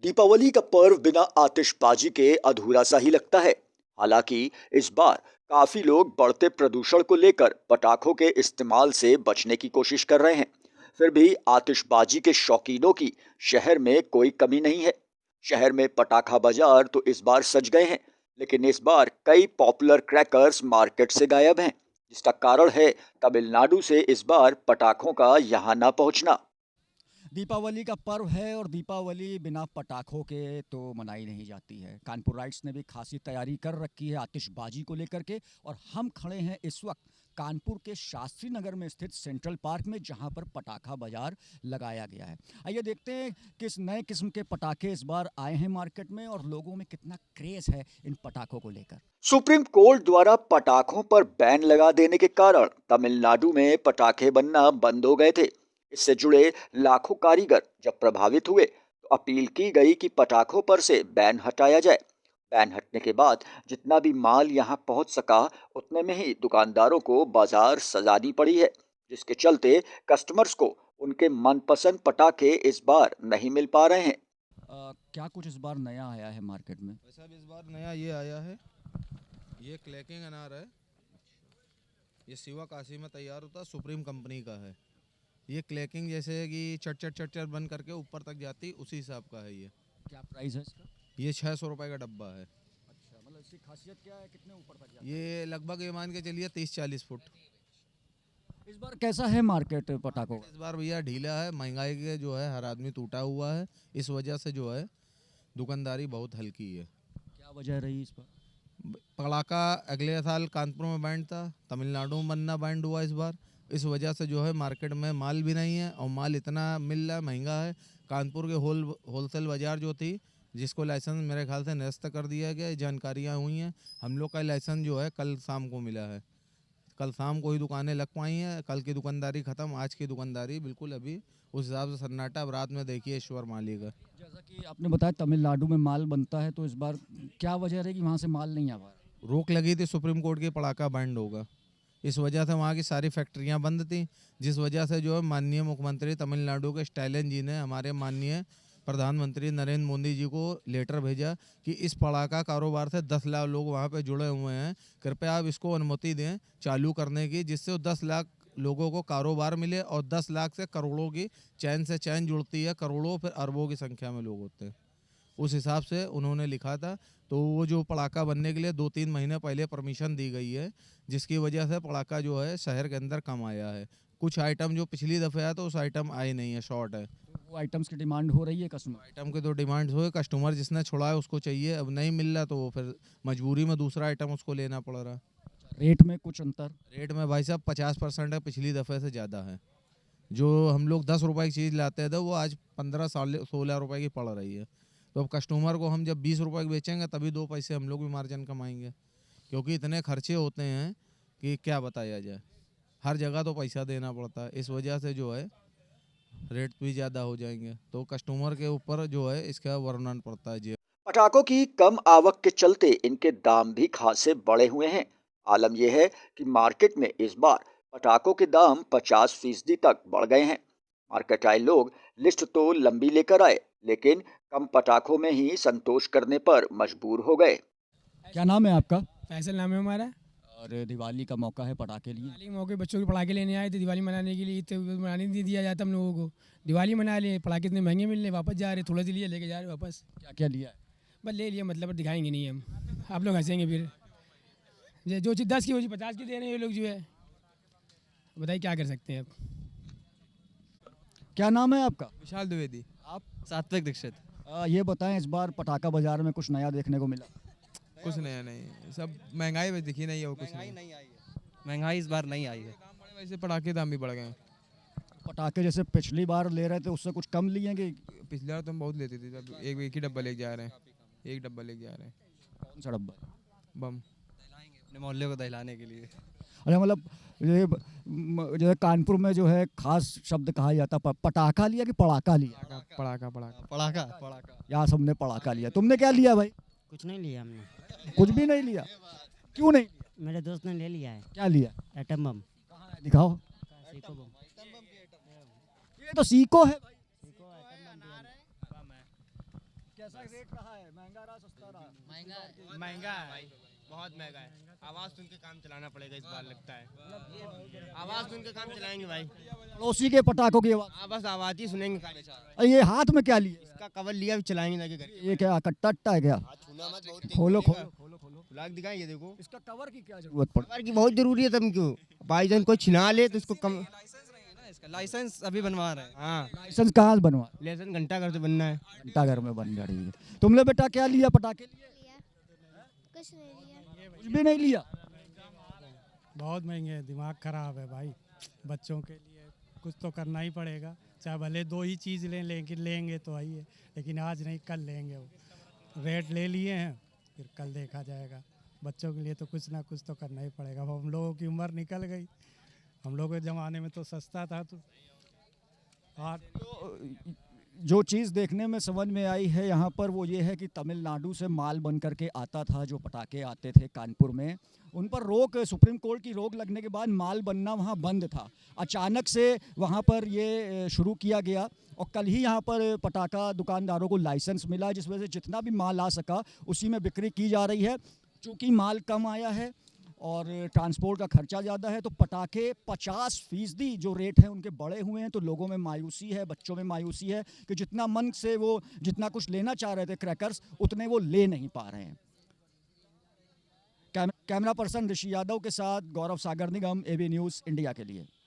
दीपावली का पर्व बिना आतिशबाजी के अधूरा सा ही लगता है। हालांकि इस बार काफी लोग बढ़ते प्रदूषण को लेकर पटाखों के इस्तेमाल से बचने की कोशिश कर रहे हैं। फिर भी आतिशबाजी के शौकीनों की शहर में कोई कमी नहीं है। शहर में पटाखा बाजार तो इस बार सज गए हैं, लेकिन इस बार कई पॉपुलर क्रैकर्स मार्केट से गायब हैं, जिसका कारण है तमिलनाडु से इस बार पटाखों का यहाँ ना पहुँचना। दीपावली का पर्व है और दीपावली बिना पटाखों के तो मनाई नहीं जाती है। कानपुर राइट्स ने भी खासी तैयारी कर रखी है आतिशबाजी को लेकर के, और हम खड़े हैं इस वक्त कानपुर के शास्त्री नगर में स्थित सेंट्रल पार्क में, जहां पर पटाखा बाजार लगाया गया है। आइए देखते हैं किस नए किस्म के पटाखे इस बार आए हैं मार्केट में और लोगों में कितना क्रेज है इन पटाखों को लेकर। सुप्रीम कोर्ट द्वारा पटाखों पर बैन लगा देने के कारण तमिलनाडु में पटाखे बनना बंद हो गए थे। इससे जुड़े लाखों कारीगर जब प्रभावित हुए तो अपील की गई कि पटाखों पर से बैन हटाया जाए। बैन हटने के बाद जितना भी माल यहां पहुंच सका, उतने में ही दुकानदारों को बाजार सजानी पड़ी है, जिसके चलते कस्टमर्स को उनके मनपसंद पटाखे इस बार नहीं मिल पा रहे हैं। क्या कुछ इस बार नया आया है मार्केट में? वैसा भी इस बार नया ये आया है, ये क्लैकिंग अनार है। ये सिवा काशी में तैयार होता है, सुप्रीम कंपनी का है। ये क्लैकिंग जैसे है कि चट चट चट चट बन करके ऊपर तक जाती, उसी हिसाब का है ये। क्या प्राइस है इसका? ये 600 रुपये का डब्बा है। अच्छा, मतलब इसकी खासियत क्या है, कितने ऊपर तक जाता है? ये लगभग ये मान के चलिए 30-40 फुट। इस बार कैसा है मार्केट पटाखों इस बार भैया ढीला है, महंगाई के जो है हर आदमी टूटा हुआ है। इस वजह से जो है दुकानदारी बहुत हल्की है। का? क्या वजह रही इस बार? पड़ाका अगले साल कानपुर में बैंड था, तमिलनाडु में बनना बैंड हुआ इस बार। इस वजह से जो है मार्केट में माल भी नहीं है, और माल इतना मिल रहा है, महंगा है। कानपुर के होलसेल बाज़ार जो थी, जिसको लाइसेंस मेरे ख्याल से निरस्त कर दिया गया, ये जानकारियाँ हुई हैं। हम लोग का लाइसेंस जो है कल शाम को मिला है। कल शाम को ही दुकानें लग पाई हैं। कल की दुकानदारी ख़त्म, आज की दुकानदारी बिल्कुल अभी उस हिसाब से सन्नाटा। अब रात में देखिए ईश्वर मालिक है। जैसा कि आपने बताया तमिलनाडु में माल बनता है, तो इस बार क्या वजह रही कि वहाँ से माल नहीं आ पा रहा? रोक लगी थी सुप्रीम कोर्ट की, पड़ाका बैंड होगा। इस वजह से वहाँ की सारी फैक्ट्रियाँ बंद थी, जिस वजह से जो है माननीय मुख्यमंत्री तमिलनाडु के स्टालिन जी ने हमारे माननीय प्रधानमंत्री नरेंद्र मोदी जी को लेटर भेजा कि इस पड़ाका कारोबार से 10 लाख लोग वहाँ पे जुड़े हुए हैं, कृपया आप इसको अनुमति दें चालू करने की, जिससे 10 लाख लोगों को कारोबार मिले, और 10 लाख से करोड़ों की चैन से चैन जुड़ती है, करोड़ों फिर अरबों की संख्या में लोग होते हैं। उस हिसाब से उन्होंने लिखा था। तो वो जो पड़ाका बनने के लिए 2-3 महीने पहले परमिशन दी गई है, जिसकी वजह से पड़ाका जो है शहर के अंदर कम आया है। कुछ आइटम जो पिछली दफ़े आया तो उस आइटम आए नहीं है, शॉर्ट है। तो वो आइटम्स की डिमांड हो रही है कस्टमर? आइटम की तो डिमांड हो, कस्टमर जिसने छोड़ा है उसको चाहिए, अब नहीं मिल रहा तो वो फिर मजबूरी में दूसरा आइटम उसको लेना पड़ रहा है। रेट में कुछ अंतर? रेट में भाई साहब 50% है, पिछली दफ़े से ज़्यादा है। जो हम लोग 10 रुपए की चीज़ लाते थे, वो आज 15-16 रुपए की पड़ रही है। तो अब कस्टमर को हम जब 20 रुपए की बेचेंगे, तभी 2 पैसे हम लोग भी मार्जिन कमाएंगे, क्योंकि इतने खर्चे होते हैं कि क्या बताया जाए। हर जगह तो पैसा देना पड़ता है, इस वजह से जो है रेट भी ज़्यादा हो जाएंगे, तो कस्टमर के ऊपर जो है इसका वर्णन पड़ता है जी। पटाखों की कम आवक के चलते इनके दाम भी खासे बढ़े हुए हैं। आलम यह है कि मार्केट में इस बार पटाखों के दाम 50% तक बढ़ गए हैं। मार्केट आए लोग लिस्ट तो लंबी लेकर आए, लेकिन कम पटाखों में ही संतोष करने पर मजबूर हो गए। क्या नाम है आपका? फैसल नाम है हमारा। और दिवाली का मौका है, पटाखे लिए? दिवाली के मौके बच्चों के पटाखे लेने आए थे, दिवाली मनाने के लिए। ईद तो मनाने नहीं दिया जाता हम लोगों को। दिवाली मना लिए, पटाखे इतने महंगे मिल रहे, वापस जा रहे, थोड़ा सा लिए लेके जा रहे वापस। क्या क्या लिया है? बस ले लिया, मतलब दिखाएंगे नहीं हम, आप लोग हंसेंगे फिर। जो चीज़ 10 की वो चीज़ 50 की दे रहे हैं ये लोग जो है। बताइए क्या कर सकते हैं अब। क्या नाम है आपका? विशाल द्विवेदी। आप? सात्विक दीक्षित। ये बताएं, इस बार पटाखा बाजार में कुछ नया देखने को मिला? कुछ नया नहीं, सब महंगाई में दिखी नहीं है, वो कुछ नहीं आई है। महंगाई इस बार नहीं आई है। दाम बढ़े, वैसे पटाखे दाम भी बढ़ गए हैं। पटाखे जैसे पिछली बार ले रहे थे उससे कुछ कम लिए कि? पिछले बार तो हम बहुत लेते थे, अब एक ही डब्बा लेके जा रहे हैं। एक डब्बा लेके जा रहे हैं। कौन सा डब्बा? बम अपने मोहल्ले को दहलाने के लिए। अच्छा, मतलब ये जो है कानपुर में जो है खास शब्द कहा जाता है, पटाखा लिया कि पड़ाका लिया? पड़ाका पड़ाका पड़ाका पड़ाका। यहाँ सबने पड़ाका लिया, तुमने क्या लिया भाई? कुछ नहीं लिया हमने। कुछ भी नहीं लिया? क्यों नहीं लिया? मेरे दोस्त ने ले लिया है। क्या लिया? Atom bomb. कहाँ है, दिखाओ। सीको बम। ये तो सीको है भाई। कैसा रेट रहा है? महंगा रहा, सस्ता रहा? महंगा है भाई, बहुत महंगा है। आवाज़ सुन के काम चलाना पड़ेगा इस बार, लगता है आवाज़ सुन के काम चलाएंगे भाई। पड़ोसी के पटाखों की आवाज। हाँ, बस आवाज़ ही सुनेंगे काम बेचारा। अरे ये हाथ में क्या लिए? इसका कवर लिया, भी चलाएंगे जाके घर। ये क्या कट्टा अट्टा है क्या? छूना मत, बहुत खोलो खोलो खोलो खोलो। लाग दिखाएं, ये देखो। इसका कवर की क्या जरूरत पड़? कवर की बहुत जरूरी है तुमको, भाई जान कोई छिना ले तो इसको कम। लाइसेंस अभी बनवा रहे हैं। हाँ, लाइसेंस कहाँ से बनवा? लाइसेंस घंटा घर से बनना है। घंटा घर में बन रही है। तुमने बेटा क्या लिया पटाखे लिए? कुछ नहीं लिया। कुछ भी नहीं लिया। बहुत महंगे हैं, दिमाग खराब है भाई। बच्चों के लिए कुछ तो करना ही पड़ेगा, चाहे भले 2 ही चीज़ लें, लेकिन लेंगे तो आई है। लेकिन आज नहीं, कल लेंगे। वो रेट ले लिए हैं, फिर कल देखा जाएगा। बच्चों के लिए तो कुछ ना कुछ तो करना ही पड़ेगा। अब हम लोगों की उम्र निकल गई, हम लोगों के ज़माने में तो सस्ता था। तो आज जो चीज़ देखने में समझ में आई है यहाँ पर वो ये है कि तमिलनाडु से माल बन करके आता था, जो पटाखे आते थे कानपुर में, उन पर रोक, सुप्रीम कोर्ट की रोक लगने के बाद माल बनना वहाँ बंद था। अचानक से वहाँ पर ये शुरू किया गया और कल ही यहाँ पर पटाखा दुकानदारों को लाइसेंस मिला, जिस वजह से जितना भी माल आ सका उसी में बिक्री की जा रही है। चूँकि माल कम आया है और ट्रांसपोर्ट का खर्चा ज़्यादा है, तो पटाखे 50% जो रेट हैं उनके बढ़े हुए हैं। तो लोगों में मायूसी है, बच्चों में मायूसी है कि जितना मन से वो जितना कुछ लेना चाह रहे थे क्रैकर्स, उतने वो ले नहीं पा रहे हैं। कैमरा पर्सन ऋषि यादव के साथ गौरव सागर निगम, एबी न्यूज़ इंडिया के लिए।